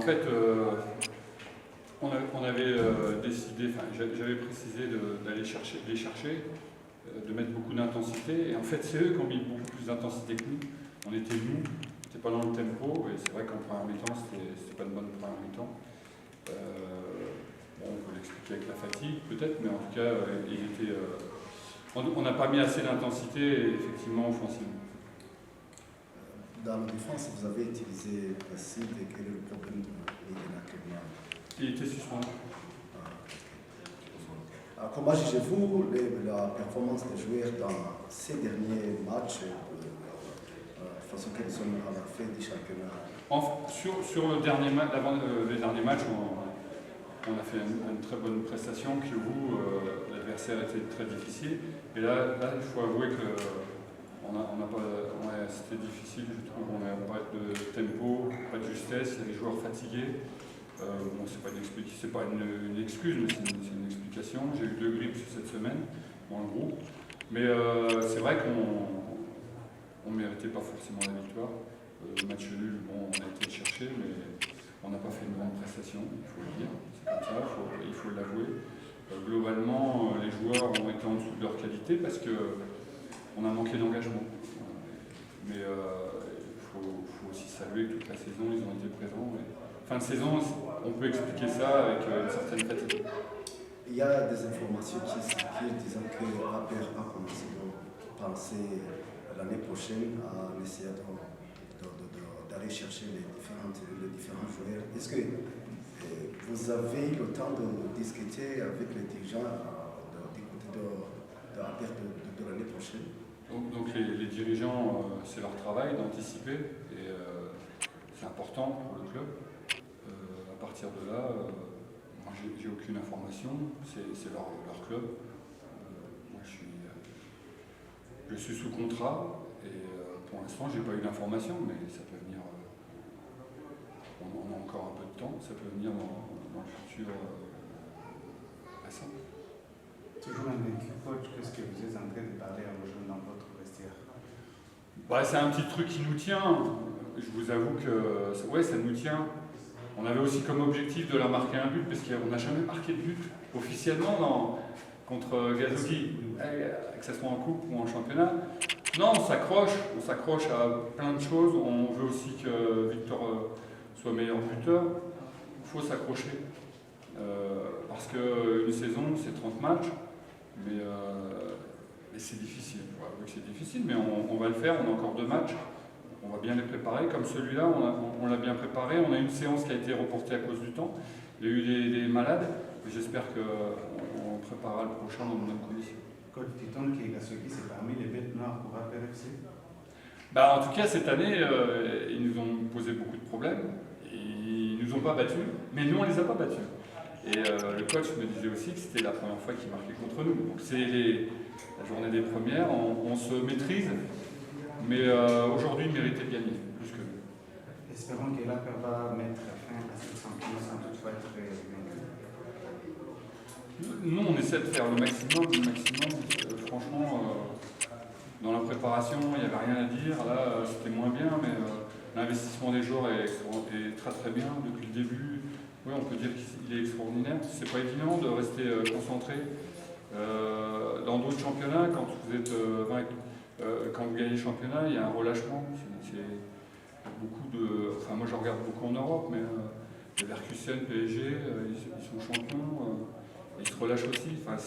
en fait, on avait décidé, enfin j'avais précisé d'aller les chercher, de mettre beaucoup d'intensité, et en fait c'est eux qui ont mis beaucoup plus d'intensité que nous. On était mous, on n'était pas dans le tempo, et c'est vrai qu'en première mi-temps, c'était pas une bonne première mi-temps. Bon, on peut l'expliquer avec la fatigue peut-être, mais en tout cas, on n'a pas mis assez d'intensité, effectivement, offensivement. Dans la défense, vous avez utilisé Placide, et quel est le problème de actuellement? Il était suspendu. Comment jugez-vous la performance des joueurs dans ces derniers matchs face auxquels ils sont à la fin du championnat? Sur le dernier les derniers matchs, on a fait une très bonne prestation. Kyovu, l'adversaire était très difficile. Et là il faut avouer que c'était difficile, je trouve. On n'a pas de tempo, pas de justesse, il y a des joueurs fatigués. Bon, c'est pas une excuse, mais c'est une explication. J'ai eu 2 grippes cette semaine dans le groupe. Mais c'est vrai qu'on ne méritait pas forcément la victoire. Le match nul, bon, on a été le chercher, mais on n'a pas fait une grande prestation, il faut le dire. C'est comme ça, il faut l'avouer. Globalement, les joueurs ont été en dessous de leur qualité parce qu'on a manqué d'engagement. Mais il faut aussi saluer que toute la saison, ils ont été présents. Fin de saison, on peut expliquer ça avec une certaine fatigue. Il y a des informations qui circulent disant que l'APR a commencé à penser l'année prochaine à essayer d'aller chercher les différents joueurs. Est-ce que vous avez eu le temps de discuter avec les dirigeants du côté de l'APR de l'année prochaine? Donc les dirigeants, c'est leur travail d'anticiper et c'est important pour le club. À partir de là, moi j'ai aucune information, c'est leur club. Moi je suis sous contrat et pour l'instant j'ai pas eu d'information, mais ça peut venir. On a encore un peu de temps, ça peut venir dans le futur récent. Toujours un vécu coach, qu'est-ce que vous êtes en train de parler à vos jeunes dans votre vestiaire? C'est un petit truc qui nous tient. Je vous avoue que ouais, ça nous tient. On avait aussi comme objectif de leur marquer un but, parce qu'on n'a jamais marqué de but officiellement contre Gazoki, que ce soit en coupe ou en championnat. Non, on s'accroche à plein de choses. On veut aussi que Victor soit meilleur buteur. Il faut s'accrocher. Parce qu'une saison, c'est 30 matchs, mais c'est difficile. C'est difficile, mais on va le faire. On a encore 2 matchs. On va bien les préparer. Comme celui-là, on l'a bien préparé. On a une séance qui a été reportée à cause du temps. Il y a eu des malades. J'espère qu'on préparera le prochain dans de bonnes conditions. Coach, dit-on que Gazoki, c'est parmi les bêtes noires pour APR FC? En tout cas, cette année, ils nous ont posé beaucoup de problèmes. Ils ne nous ont pas battus, mais nous, on ne les a pas battus. Et le coach me disait aussi que c'était la première fois qu'il marquait contre nous. Donc c'est la journée des premières, on se maîtrise. Mais aujourd'hui, il méritait de gagner, plus que nous. Espérons que l'APR va mettre fin à cette championnat sans toutefois être vaincu. Nous, on essaie de faire le maximum. Franchement, dans la préparation, il n'y avait rien à dire. Là, c'était moins bien, mais l'investissement des joueurs est très très bien depuis le début. Oui, on peut dire qu'il est extraordinaire. C'est pas évident de rester concentré. Dans d'autres championnats, quand vous êtes quand vous gagnez le championnat, il y a un relâchement. Beaucoup de. Enfin, moi, je regarde beaucoup en Europe, mais les Leverkusen, PSG, ils sont champions. Ils se relâchent aussi. Enfin,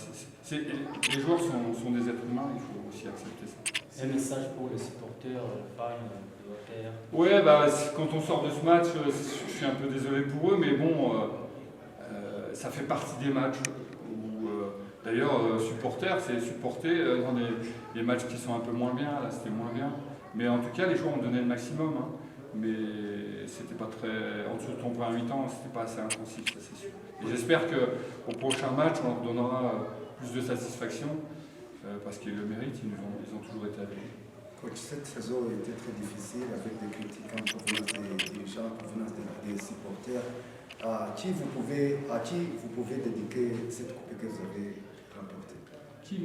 les joueurs sont des êtres humains. Il faut aussi accepter ça. Un message pour les supporters, fans de l'APR. Ouais, quand on sort de ce match, je suis un peu désolé pour eux, mais bon, ça fait partie des matchs. D'ailleurs, supporters, c'est supporter dans des matchs qui sont un peu moins bien. Là, c'était moins bien. Mais en tout cas, les joueurs ont donné le maximum. Hein. Mais c'était pas très. En dessous de ton premier mi-temps, c'était pas assez intensif, ça c'est sûr. Et j'espère qu'au prochain match, on leur donnera plus de satisfaction parce qu'ils le méritent. Ils ont toujours été avec nous. Coach, cette saison a été très difficile avec des critiques en provenance des dirigeants, en provenance des supporters. À qui vous pouvez dédiquer cette coupe que vous avez remportée? Qui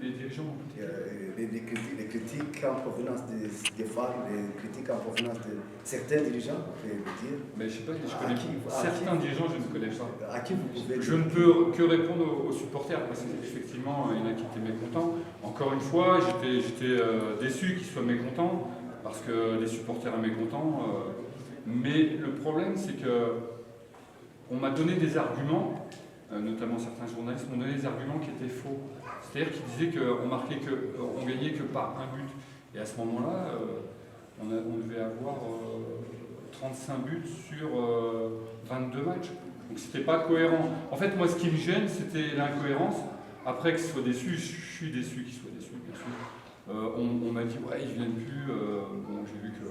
les dirigeants ont critiqué? Les critiques en provenance des femmes, les critiques en provenance de certains dirigeants, vous pouvez le dire. Mais je sais pas, je À connais qui- certains dirigeants, je ne connais pas. À qui vous pouvez Je ne peux que répondre aux supporters, parce qu'effectivement, il y en a qui étaient mécontents. Encore une fois, j'étais déçu qu'ils soient mécontents, parce que les supporters sont mécontents. Mais le problème, c'est que on m'a donné des arguments, notamment certains journalistes m'ont donné des arguments qui étaient faux. C'est-à-dire qu'ils disaient qu'on gagnait que par un but. Et à ce moment-là, on devait avoir 35 buts sur 22 matchs. Donc c'était pas cohérent. En fait, moi, ce qui me gêne, c'était l'incohérence. Après qu'ils soient déçus, je suis déçu qu'ils soient déçus, bien sûr. On m'a dit, ouais, ils viennent plus. Bon, j'ai vu que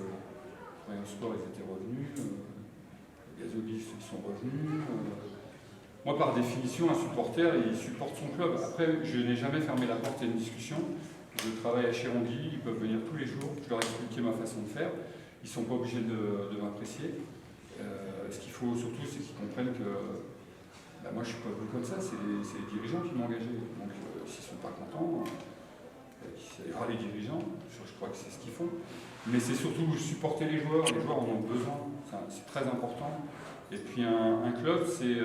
Rayon Sport, ils étaient revenus. Gazolis, ils sont revenus. Moi, par définition, un supporter, il supporte son club. Après, je n'ai jamais fermé la porte à une discussion. Je travaille à Chirongi, ils peuvent venir tous les jours. Je leur ai expliqué ma façon de faire. Ils ne sont pas obligés de m'apprécier. Ce qu'il faut surtout, c'est qu'ils comprennent que moi, je ne suis pas venu comme ça. C'est les dirigeants qui m'ont engagé. Donc, s'ils ne sont pas contents, il y aura les dirigeants. Je crois que c'est ce qu'ils font. Mais c'est surtout supporter les joueurs. Les joueurs en ont besoin. C'est très important. Et puis un club, c'est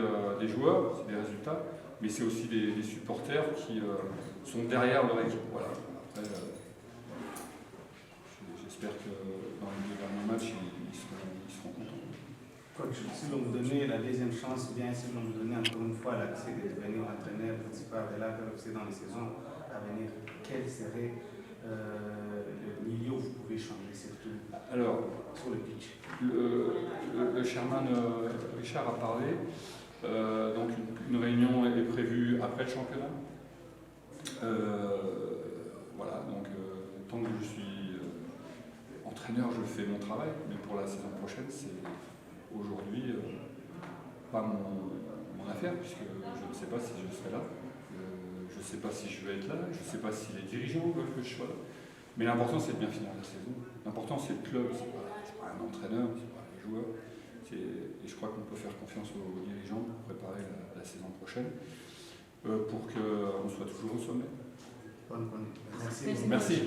des joueurs, c'est des résultats, mais c'est aussi des supporters qui sont derrière leur équipe. Voilà. Après, j'espère que dans les 2 derniers matchs, ils seront contents. Coach, si l'on vous donnait la deuxième chance, ou bien si l'on vous donnait encore une fois l'accès de devenir entraîneur principal de l'APFC dans les saisons à venir, quel serait le milieu où vous pouvez changer, surtout Alors, sur le pitch? Le chairman Richard a parlé. Donc une réunion est prévue après le championnat. Voilà, donc tant que je suis entraîneur, je fais mon travail, mais pour la saison prochaine, c'est aujourd'hui pas mon affaire, puisque je ne sais pas si je serai là, je ne sais pas si je vais être là, je ne sais pas si les dirigeants veulent que je sois là. Mais l'important, c'est de bien finir la saison. L'important, c'est le club, c'est pas un entraîneur, c'est pas les joueurs. Et je crois qu'on peut faire confiance aux dirigeants pour préparer la saison prochaine, pour qu'on soit toujours au sommet. Bonne. Merci. Merci.